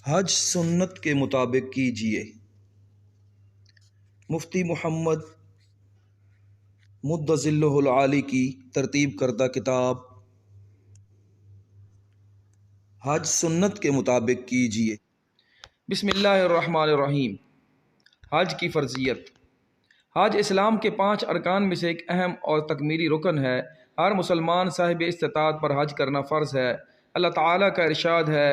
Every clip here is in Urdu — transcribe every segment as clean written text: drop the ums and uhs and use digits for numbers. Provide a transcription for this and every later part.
حج سنت کے مطابق کیجیے۔ مفتی محمد مد ظلہ العالی کی ترتیب کردہ کتاب حج سنت کے مطابق کیجیے۔ بسم اللہ الرحمن الرحیم۔ حج کی فرضیت۔ حج اسلام کے 5 ارکان میں سے ایک اہم اور تکمیلی رکن ہے۔ ہر مسلمان صاحب استطاعت پر حج کرنا فرض ہے۔ اللہ تعالیٰ کا ارشاد ہے،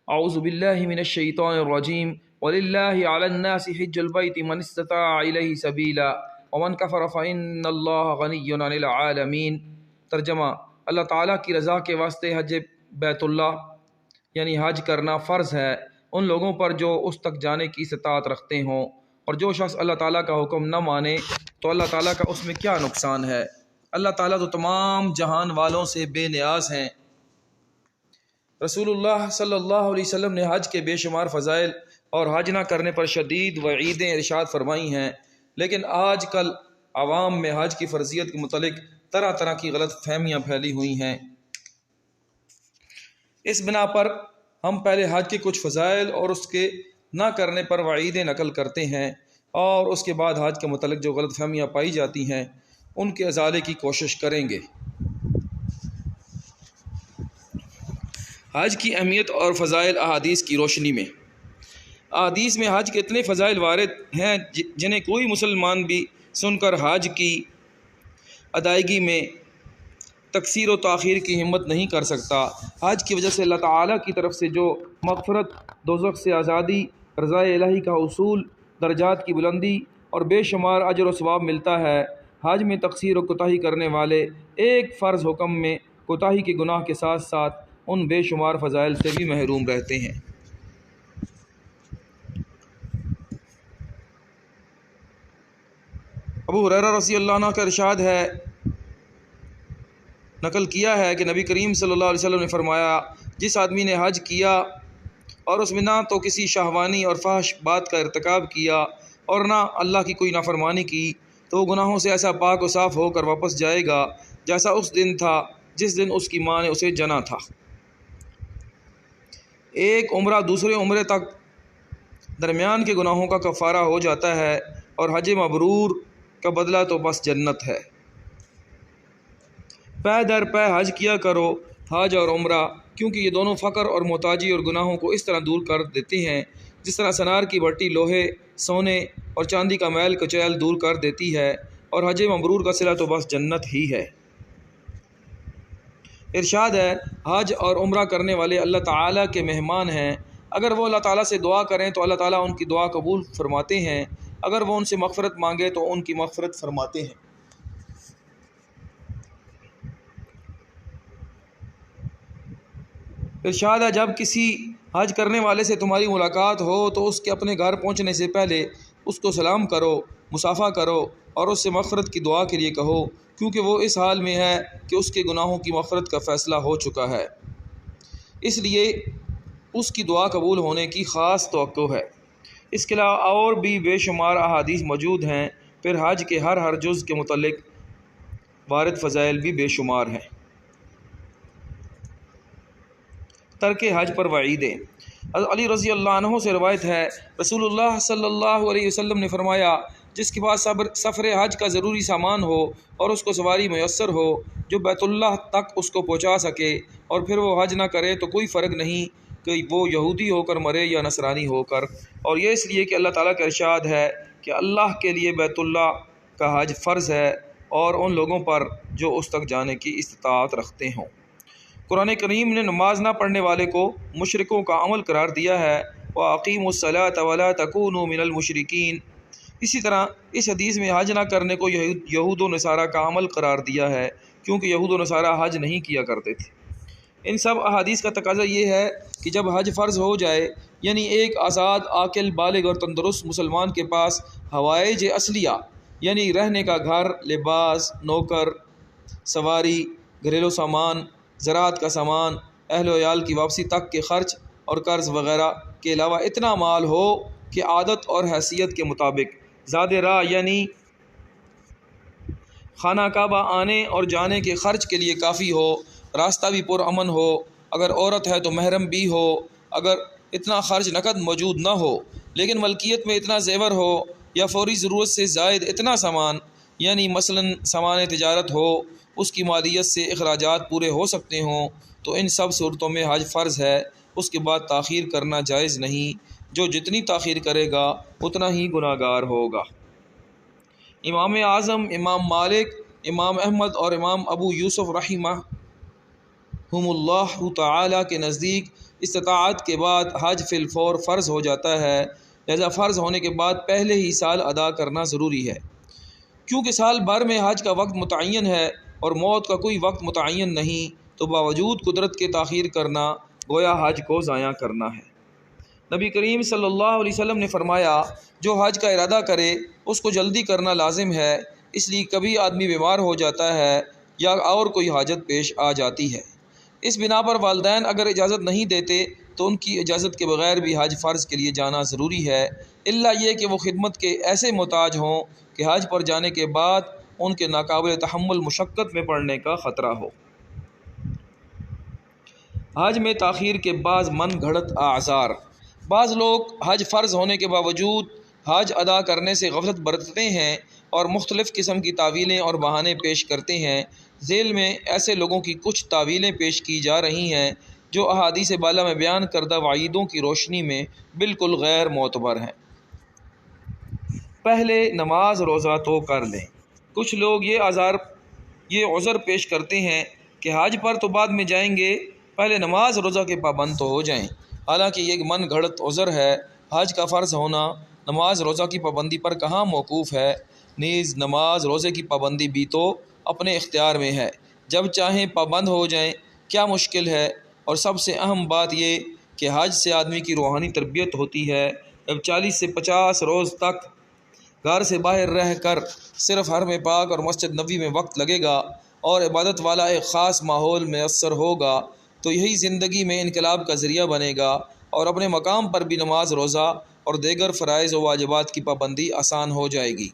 اعوذ باللہ من الشیطان الرجیم، وَلِلَّهِ عَلَى النَّاسِ حِجُّ الْبَيْتِ مَنِ اسْتَطَاعَ إِلَيْهِ سَبِيلًا وَمَنْ كَفَرَ فَإِنَّ اللَّهَ غَنِيٌّ عَنِ الْعَالَمِينَ۔ ترجمہ: اللہ تعالیٰ کی رضا کے واسطے حج بیت اللہ یعنی حج کرنا فرض ہے ان لوگوں پر جو اس تک جانے کی استطاعت رکھتے ہوں، اور جو شخص اللہ تعالیٰ کا حکم نہ مانے تو اللہ تعالیٰ کا اس میں کیا نقصان ہے۔ اللہ تعالیٰ تو تمام جہان والوں سے بے نیاز ہیں۔ رسول اللہ صلی اللہ علیہ وسلم نے حج کے بے شمار فضائل اور حج نہ کرنے پر شدید وعیدیں ارشاد فرمائی ہیں، لیکن آج کل عوام میں حج کی فرضیت کے متعلق طرح طرح کی غلط فہمیاں پھیلی ہوئی ہیں۔ اس بنا پر ہم پہلے حج کے کچھ فضائل اور اس کے نہ کرنے پر وعیدیں نقل کرتے ہیں، اور اس کے بعد حج کے متعلق جو غلط فہمیاں پائی جاتی ہیں ان کے ازالے کی کوشش کریں گے۔ حج کی اہمیت اور فضائل احادیث کی روشنی میں۔ احادیث میں حج کے اتنے فضائل وارد ہیں جنہیں کوئی مسلمان بھی سن کر حج کی ادائیگی میں تقصیر و تاخیر کی ہمت نہیں کر سکتا۔ حج کی وجہ سے اللہ تعالیٰ کی طرف سے جو مغفرت، دوزخ سے آزادی، رضا الہی کا حصول، درجات کی بلندی اور بے شمار اجر و ثواب ملتا ہے، حج میں تقصیر و کوتاہی کرنے والے ایک فرض حکم میں کوتاہی کے گناہ کے ساتھ ساتھ ان بے شمار فضائل سے بھی محروم رہتے ہیں۔ ابو ہریرہ رضی اللہ عنہ کا ارشاد ہے، نقل کیا ہے کہ نبی کریم صلی اللہ علیہ وسلم نے فرمایا، جس آدمی نے حج کیا اور اس میں نہ تو کسی شہوانی اور فحش بات کا ارتکاب کیا اور نہ اللہ کی کوئی نافرمانی کی، تو وہ گناہوں سے ایسا پاک و صاف ہو کر واپس جائے گا جیسا اس دن تھا جس دن اس کی ماں نے اسے جنا تھا۔ ایک عمرہ دوسرے عمرے تک درمیان کے گناہوں کا کفارہ ہو جاتا ہے، اور حج مبرور کا بدلہ تو بس جنت ہے۔ پے در پے حج کیا کرو، حج اور عمرہ، کیونکہ یہ دونوں فقر اور محتاجی اور گناہوں کو اس طرح دور کر دیتے ہیں جس طرح سنار کی بھٹی لوہے، سونے اور چاندی کا میل کچیل دور کر دیتی ہے، اور حج مبرور کا صلہ تو بس جنت ہی ہے۔ ارشاد ہے، حج اور عمرہ کرنے والے اللہ تعالیٰ کے مہمان ہیں۔ اگر وہ اللہ تعالیٰ سے دعا کریں تو اللہ تعالیٰ ان کی دعا قبول فرماتے ہیں، اگر وہ ان سے مغفرت مانگے تو ان کی مغفرت فرماتے ہیں۔ ارشاد ہے، جب کسی حج کرنے والے سے تمہاری ملاقات ہو تو اس کے اپنے گھر پہنچنے سے پہلے اس کو سلام کرو، مصافحہ کرو اور اس سے مغفرت کی دعا کے لیے کہو، کیونکہ وہ اس حال میں ہے کہ اس کے گناہوں کی مغفرت کا فیصلہ ہو چکا ہے، اس لیے اس کی دعا قبول ہونے کی خاص توقع ہے۔ اس کے علاوہ اور بھی بے شمار احادیث موجود ہیں۔ پھر حج کے ہر جز کے متعلق وارد فضائل بھی بے شمار ہیں۔ ترک حج پر وعیدیں۔ علی رضی اللہ عنہ سے روایت ہے، رسول اللہ صلی اللہ علیہ وسلم نے فرمایا، جس کے پاس سفر حج کا ضروری سامان ہو اور اس کو سواری میسر ہو جو بیت اللہ تک اس کو پہنچا سکے، اور پھر وہ حج نہ کرے تو کوئی فرق نہیں کہ وہ یہودی ہو کر مرے یا نصرانی ہو کر، اور یہ اس لیے کہ اللہ تعالیٰ کا ارشاد ہے کہ اللہ کے لیے بیت اللہ کا حج فرض ہے اور ان لوگوں پر جو اس تک جانے کی استطاعت رکھتے ہوں۔ قرآن کریم نے نماز نہ پڑھنے والے کو مشرکوں کا عمل قرار دیا ہے، وَأَقِیمُوا الصَّلَاةَ وَلَا تَکُونُوا مِنَ الْمُشْرِکِینَ۔ اسی طرح اس حدیث میں حج نہ کرنے کو یہود و نصارہ کا عمل قرار دیا ہے، کیونکہ یہود و نصارہ حج نہیں کیا کرتے تھے۔ ان سب احادیث کا تقاضا یہ ہے کہ جب حج فرض ہو جائے، یعنی ایک آزاد، عاقل، بالغ اور تندرست مسلمان کے پاس حوائج اصلیہ یعنی رہنے کا گھر، لباس، نوکر، سواری، گھریلو سامان، زراعت کا سامان، اہل و عیال کی واپسی تک کے خرچ اور قرض وغیرہ کے علاوہ اتنا مال ہو کہ عادت اور حیثیت کے مطابق زاد راہ یعنی خانہ کعبہ آنے اور جانے کے خرچ کے لیے کافی ہو، راستہ بھی پرامن ہو، اگر عورت ہے تو محرم بھی ہو، اگر اتنا خرچ نقد موجود نہ ہو لیکن ملکیت میں اتنا زیور ہو یا فوری ضرورت سے زائد اتنا سامان، یعنی مثلاً سامان تجارت ہو، اس کی مالیت سے اخراجات پورے ہو سکتے ہوں، تو ان سب صورتوں میں حج فرض ہے۔ اس کے بعد تاخیر کرنا جائز نہیں، جو جتنی تاخیر کرے گا اتنا ہی گناہ گار ہوگا۔ امام اعظم امام مالک، امام احمد اور امام ابو یوسف رحمہ اللہ تعالی کے نزدیک استطاعت کے بعد حج فی الفور فرض ہو جاتا ہے، لہذا فرض ہونے کے بعد پہلے ہی سال ادا کرنا ضروری ہے۔ کیونکہ سال بھر میں حج کا وقت متعین ہے اور موت کا کوئی وقت متعین نہیں، تو باوجود قدرت کے تاخیر کرنا گویا حج کو ضائع کرنا ہے۔ نبی کریم صلی اللہ علیہ وسلم نے فرمایا، جو حج کا ارادہ کرے اس کو جلدی کرنا لازم ہے، اس لیے کبھی آدمی بیمار ہو جاتا ہے یا اور کوئی حاجت پیش آ جاتی ہے۔ اس بنا پر والدین اگر اجازت نہیں دیتے تو ان کی اجازت کے بغیر بھی حج فرض کے لیے جانا ضروری ہے، الا یہ کہ وہ خدمت کے ایسے محتاج ہوں کہ حج پر جانے کے بعد ان کے ناقابل تحمل مشقت میں پڑنے کا خطرہ ہو۔ حج میں تاخیر کے بعض من گھڑت اعذار۔ بعض لوگ حج فرض ہونے کے باوجود حج ادا کرنے سے غفلت برتتے ہیں اور مختلف قسم کی تعویلیں اور بہانے پیش کرتے ہیں۔ ذیل میں ایسے لوگوں کی کچھ تعویلیں پیش کی جا رہی ہیں جو احادیث بالا میں بیان کردہ وعیدوں کی روشنی میں بالکل غیر معتبر ہیں۔ پہلے نماز روزہ تو کر لیں۔ کچھ لوگ یہ عذر پیش کرتے ہیں کہ حج پر تو بعد میں جائیں گے، پہلے نماز روزہ کے پابند تو ہو جائیں۔ حالانکہ یہ ایک من گھڑت عذر ہے۔ حج کا فرض ہونا نماز روزہ کی پابندی پر کہاں موقوف ہے؟ نیز نماز روزے کی پابندی بھی تو اپنے اختیار میں ہے، جب چاہیں پابند ہو جائیں، کیا مشکل ہے؟ اور سب سے اہم بات یہ کہ حج سے آدمی کی روحانی تربیت ہوتی ہے۔ جب 40 سے 50 روز تک گھر سے باہر رہ کر صرف حرم پاک اور مسجد نبوی میں وقت لگے گا اور عبادت والا ایک خاص ماحول میسر ہوگا، تو یہی زندگی میں انقلاب کا ذریعہ بنے گا اور اپنے مقام پر بھی نماز روزہ اور دیگر فرائض و واجبات کی پابندی آسان ہو جائے گی۔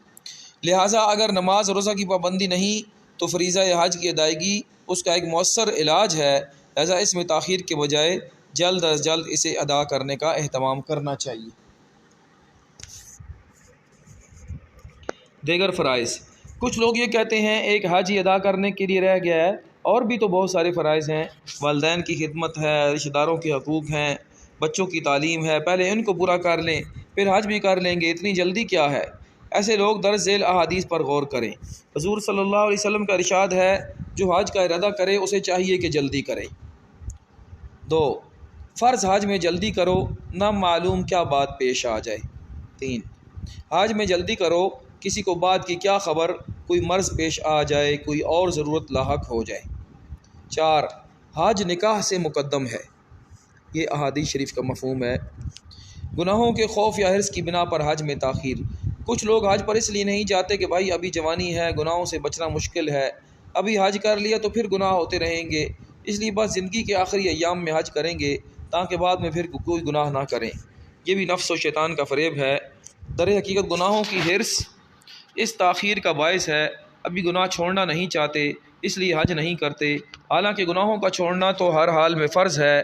لہٰذا اگر نماز روزہ کی پابندی نہیں تو فریضہ حج کی ادائیگی اس کا ایک مؤثر علاج ہے، لہٰذا اس میں تاخیر کے بجائے جلد از جلد اسے ادا کرنے کا اہتمام کرنا چاہیے۔ دیگر فرائض۔ کچھ لوگ یہ کہتے ہیں ایک حج ہی ادا کرنے کے لیے رہ گیا ہے، اور بھی تو بہت سارے فرائض ہیں، والدین کی خدمت ہے، رشتہ داروں کے حقوق ہیں، بچوں کی تعلیم ہے، پہلے ان کو پورا کر لیں پھر حج بھی کر لیں گے، اتنی جلدی کیا ہے؟ ایسے لوگ درج ذیل احادیث پر غور کریں۔ حضور صلی اللہ علیہ وسلم کا ارشاد ہے، جو حج کا ارادہ کرے اسے چاہیے کہ جلدی کرے۔ 2 فرض حج میں جلدی کرو، نہ معلوم کیا بات پیش آ جائے۔ 3 حج میں جلدی کرو، کسی کو بات کی کیا خبر، کوئی مرض پیش آ جائے، کوئی اور ضرورت لاحق ہو جائے۔ 4 حج نکاح سے مقدم ہے، یہ احادیث شریف کا مفہوم ہے۔ گناہوں کے خوف یا حرص کی بنا پر حج میں تاخیر۔ کچھ لوگ حج پر اس لیے نہیں جاتے کہ بھائی ابھی جوانی ہے، گناہوں سے بچنا مشکل ہے، ابھی حج کر لیا تو پھر گناہ ہوتے رہیں گے، اس لیے بس زندگی کے آخری ایام میں حج کریں گے تاکہ بعد میں پھر کوئی گناہ نہ کریں۔ یہ بھی نفس و شیطان کا فریب ہے۔ در حقیقت گناہوں کی حرص اس تاخیر کا باعث ہے۔ ابھی گناہ چھوڑنا نہیں چاہتے اس لیے حج نہیں کرتے، حالانکہ گناہوں کا چھوڑنا تو ہر حال میں فرض ہے،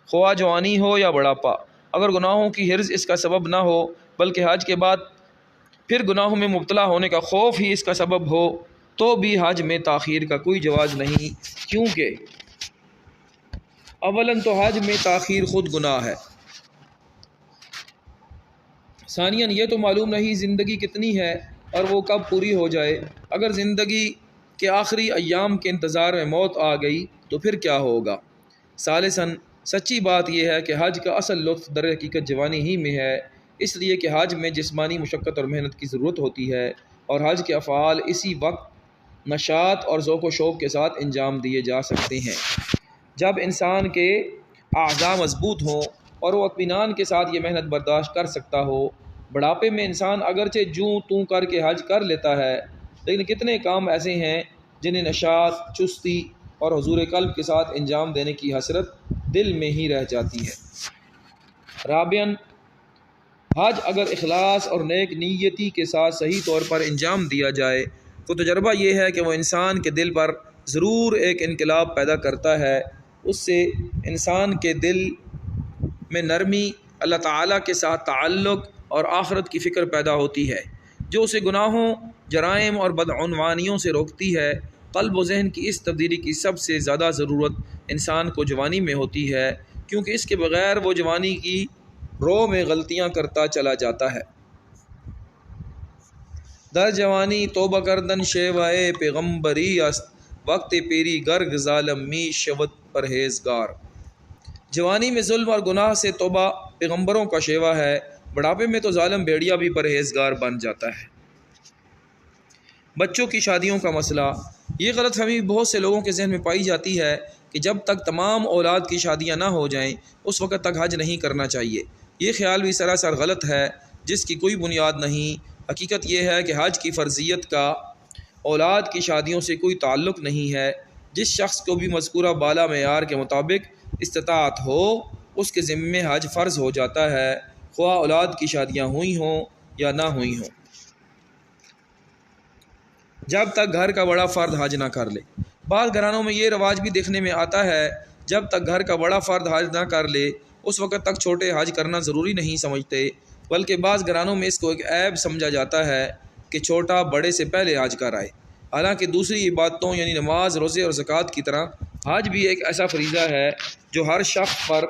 خواہ جوانی ہو یا بڑھاپا۔ اگر گناہوں کی حرص اس کا سبب نہ ہو بلکہ حج کے بعد پھر گناہوں میں مبتلا ہونے کا خوف ہی اس کا سبب ہو تو بھی حج میں تاخیر کا کوئی جواز نہیں، کیونکہ اولاً تو حج میں تاخیر خود گناہ ہے، ثانیاً یہ تو معلوم نہیں زندگی کتنی ہے اور وہ کب پوری ہو جائے۔ اگر زندگی کے آخری ایام کے انتظار میں موت آ گئی تو پھر کیا ہوگا؟ ثالثاً سچی بات یہ ہے کہ حج کا اصل لطف در حقیقت جوانی ہی میں ہے، اس لیے کہ حج میں جسمانی مشقت اور محنت کی ضرورت ہوتی ہے اور حج کے افعال اسی وقت نشاط اور ذوق و شوق کے ساتھ انجام دیے جا سکتے ہیں جب انسان کے اعضاء مضبوط ہوں اور وہ اطمینان کے ساتھ یہ محنت برداشت کر سکتا ہو۔ بڑھاپے میں انسان اگرچہ جوں توں کر کے حج کر لیتا ہے، لیکن کتنے کام ایسے ہیں جنہیں نشاط، چستی اور حضور قلب کے ساتھ انجام دینے کی حسرت دل میں ہی رہ جاتی ہے۔ رابعاً حج اگر اخلاص اور نیک نیتی کے ساتھ صحیح طور پر انجام دیا جائے تو تجربہ یہ ہے کہ وہ انسان کے دل پر ضرور ایک انقلاب پیدا کرتا ہے، اس سے انسان کے دل میں نرمی، اللہ تعالیٰ کے ساتھ تعلق اور آخرت کی فکر پیدا ہوتی ہے، جو اسے گناہوں، جرائم اور بدعنوانیوں سے روکتی ہے۔ قلب و ذہن کی اس تبدیلی کی سب سے زیادہ ضرورت انسان کو جوانی میں ہوتی ہے، کیونکہ اس کے بغیر وہ جوانی کی رو میں غلطیاں کرتا چلا جاتا ہے۔ در جوانی توبہ کردن شیوائے پیغمبری است، وقت پیری گرگ ظالم می شود پرہیزگار۔ جوانی میں ظلم اور گناہ سے توبہ پیغمبروں کا شیوا ہے، بڑھاپے میں تو ظالم بھیڑیا بھی پرہیزگار بن جاتا ہے۔ بچوں کی شادیوں کا مسئلہ۔ یہ غلط فہمی بہت سے لوگوں کے ذہن میں پائی جاتی ہے کہ جب تک تمام اولاد کی شادیاں نہ ہو جائیں اس وقت تک حج نہیں کرنا چاہیے۔ یہ خیال بھی سراسر غلط ہے، جس کی کوئی بنیاد نہیں۔ حقیقت یہ ہے کہ حج کی فرضیت کا اولاد کی شادیوں سے کوئی تعلق نہیں ہے۔ جس شخص کو بھی مذکورہ بالا معیار کے مطابق استطاعت ہو اس کے ذمے حج فرض ہو جاتا ہے، خواہ اولاد کی شادیاں ہوئی ہوں یا نہ ہوئی ہوں، جب تک گھر کا بڑا فرد حج نہ کر لے۔ بعض گھرانوں میں یہ رواج بھی دیکھنے میں آتا ہے، جب تک گھر کا بڑا فرد حج نہ کر لے اس وقت تک چھوٹے حج کرنا ضروری نہیں سمجھتے، بلکہ بعض گھرانوں میں اس کو ایک عیب سمجھا جاتا ہے کہ چھوٹا بڑے سے پہلے حج کر آئے۔ حالانکہ دوسری عبادتوں یعنی نماز، روزے اور زکوٰۃ کی طرح حج بھی ایک ایسا فریضہ ہے جو ہر شخص پر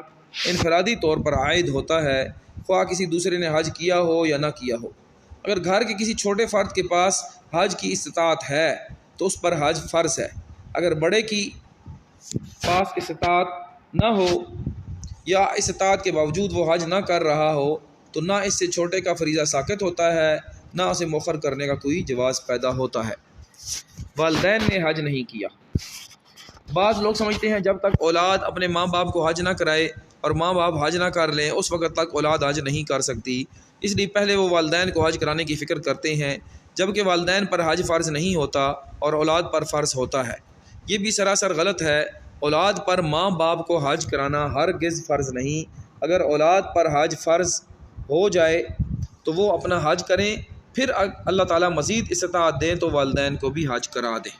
انفرادی طور پر عائد ہوتا ہے، خواہ کسی دوسرے نے حج کیا ہو یا نہ کیا ہو۔ اگر گھر کے کسی چھوٹے فرد کے پاس حج کی استطاعت ہے تو اس پر حج فرض ہے۔ اگر بڑے کی پاس استطاعت نہ ہو یا استطاعت کے باوجود وہ حج نہ کر رہا ہو تو نہ اس سے چھوٹے کا فریضہ ساقط ہوتا ہے، نہ اسے مؤخر کرنے کا کوئی جواز پیدا ہوتا ہے۔ والدین نے حج نہیں کیا۔ بعض لوگ سمجھتے ہیں جب تک اولاد اپنے ماں باپ کو حج نہ کرائے اور ماں باپ حج نہ کر لیں اس وقت تک اولاد حج نہیں کر سکتی، اس لیے پہلے وہ والدین کو حج کرانے کی فکر کرتے ہیں، جبکہ والدین پر حج فرض نہیں ہوتا اور اولاد پر فرض ہوتا ہے۔ یہ بھی سراسر غلط ہے۔ اولاد پر ماں باپ کو حج کرانا ہرگز فرض نہیں۔ اگر اولاد پر حج فرض ہو جائے تو وہ اپنا حج کریں، پھر اللہ تعالیٰ مزید استطاعت دیں تو والدین کو بھی حج کرا دیں۔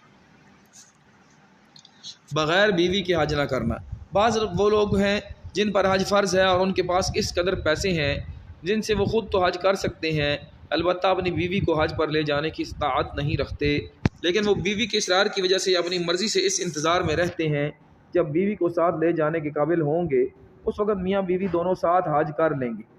بغیر بیوی کے حج نہ کرنا۔ بعض وہ لوگ ہیں جن پر حج فرض ہے اور ان کے پاس اس قدر پیسے ہیں جن سے وہ خود تو حج کر سکتے ہیں، البتہ اپنی بیوی کو حج پر لے جانے کی استطاعت نہیں رکھتے، لیکن وہ بیوی کے اصرار کی وجہ سے اپنی مرضی سے اس انتظار میں رہتے ہیں جب بیوی کو ساتھ لے جانے کے قابل ہوں گے اس وقت میاں بیوی دونوں ساتھ حج کر لیں گے۔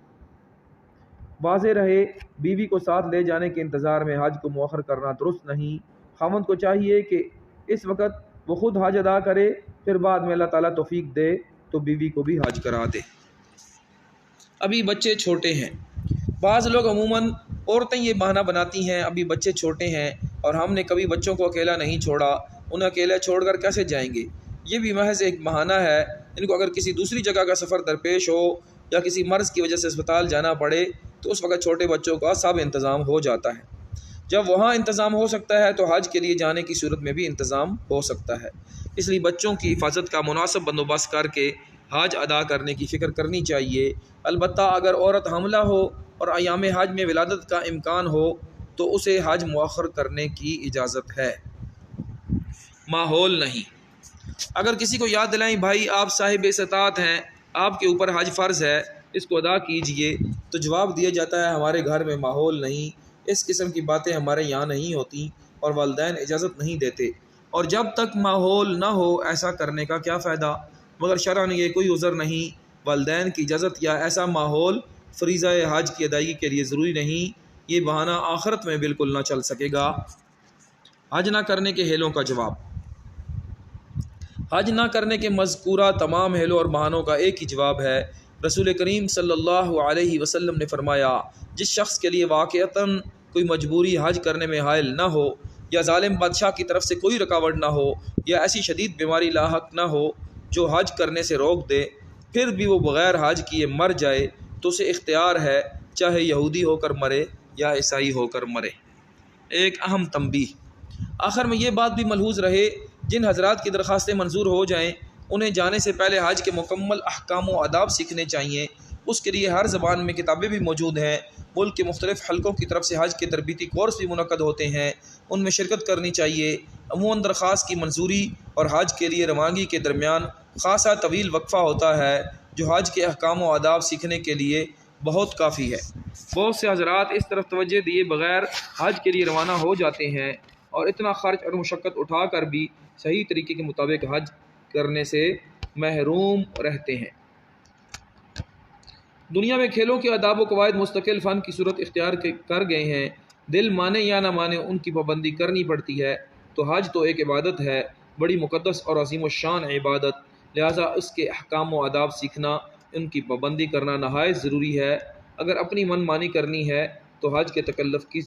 واضح رہے بیوی کو ساتھ لے جانے کے انتظار میں حج کو مؤخر کرنا درست نہیں۔ خاوند کو چاہیے کہ اس وقت وہ خود حج ادا کرے، پھر بعد میں اللہ تعالیٰ توفیق دے تو بیوی کو بھی حج کرا دے۔ ابھی بچے چھوٹے ہیں۔ بعض لوگ عموماً عورتیں یہ بہانہ بناتی ہیں ابھی بچے چھوٹے ہیں اور ہم نے کبھی بچوں کو اکیلا نہیں چھوڑا، انہیں اکیلا چھوڑ کر کیسے جائیں گے۔ یہ بھی محض ایک بہانہ ہے۔ ان کو اگر کسی دوسری جگہ کا سفر درپیش ہو یا کسی مرض کی وجہ سے اسپتال جانا پڑے تو اس وقت چھوٹے بچوں کا سب انتظام ہو جاتا ہے۔ جب وہاں انتظام ہو سکتا ہے تو حج کے لیے جانے کی صورت میں بھی انتظام ہو سکتا ہے۔ اس لیے بچوں کی حفاظت کا مناسب بندوبست کر کے حج ادا کرنے کی فکر کرنی چاہیے۔ البتہ اگر عورت حاملہ ہو اور ایام حج میں ولادت کا امکان ہو تو اسے حج مؤخر کرنے کی اجازت ہے۔ ماحول نہیں۔ اگر کسی کو یاد دلائیں بھائی آپ صاحب استطاعت ہیں، آپ کے اوپر حج فرض ہے، اس کو ادا کیجئے، تو جواب دیا جاتا ہے ہمارے گھر میں ماحول نہیں، اس قسم کی باتیں ہمارے یہاں نہیں ہوتی اور والدین اجازت نہیں دیتے، اور جب تک ماحول نہ ہو ایسا کرنے کا کیا فائدہ۔ مگر شرعاً یہ کوئی عذر نہیں۔ والدین کی اجازت یا ایسا ماحول فریضہ حج کی ادائیگی کے لیے ضروری نہیں۔ یہ بہانہ آخرت میں بالکل نہ چل سکے گا۔ حج نہ کرنے کے ہیلوں کا جواب۔ حج نہ کرنے کے مذکورہ تمام ہیلوں اور بہانوں کا ایک ہی جواب ہے۔ رسول کریم صلی اللہ علیہ وسلم نے فرمایا، جس شخص کے لیے واقعتاً کوئی مجبوری حج کرنے میں حائل نہ ہو، یا ظالم بادشاہ کی طرف سے کوئی رکاوٹ نہ ہو، یا ایسی شدید بیماری لاحق نہ ہو جو حج کرنے سے روک دے، پھر بھی وہ بغیر حج کیے مر جائے تو اسے اختیار ہے، چاہے یہودی ہو کر مرے یا عیسائی ہو کر مرے۔ ایک اہم تنبیہ۔ آخر میں یہ بات بھی ملحوظ رہے، جن حضرات کی درخواستیں منظور ہو جائیں انہیں جانے سے پہلے حج کے مکمل احکام و آداب سیکھنے چاہیے۔ اس کے لیے ہر زبان میں کتابیں بھی موجود ہیں۔ ملک کے مختلف حلقوں کی طرف سے حج کے تربیتی کورس بھی منعقد ہوتے ہیں، ان میں شرکت کرنی چاہیے۔ عموماً درخواست کی منظوری اور حج کے لیے روانگی کے درمیان خاصا طویل وقفہ ہوتا ہے، جو حج کے احکام و آداب سیکھنے کے لیے بہت کافی ہے۔ بہت سے حضرات اس طرف توجہ دیے بغیر حج کے لیے روانہ ہو جاتے ہیں اور اتنا خرچ اور مشقت اٹھا کر بھی صحیح طریقے کے مطابق حج کرنے سے محروم رہتے ہیں۔ دنیا میں کھیلوں کے آداب و قواعد مستقل فن کی صورت اختیار کر گئے ہیں، دل مانے یا نہ مانے ان کی پابندی کرنی پڑتی ہے۔ تو حج تو ایک عبادت ہے، بڑی مقدس اور عظیم الشان عبادت، لہٰذا اس کے احکام و آداب سیکھنا، ان کی پابندی کرنا نہایت ضروری ہے۔ اگر اپنی من مانی کرنی ہے تو حج کے تکلف کی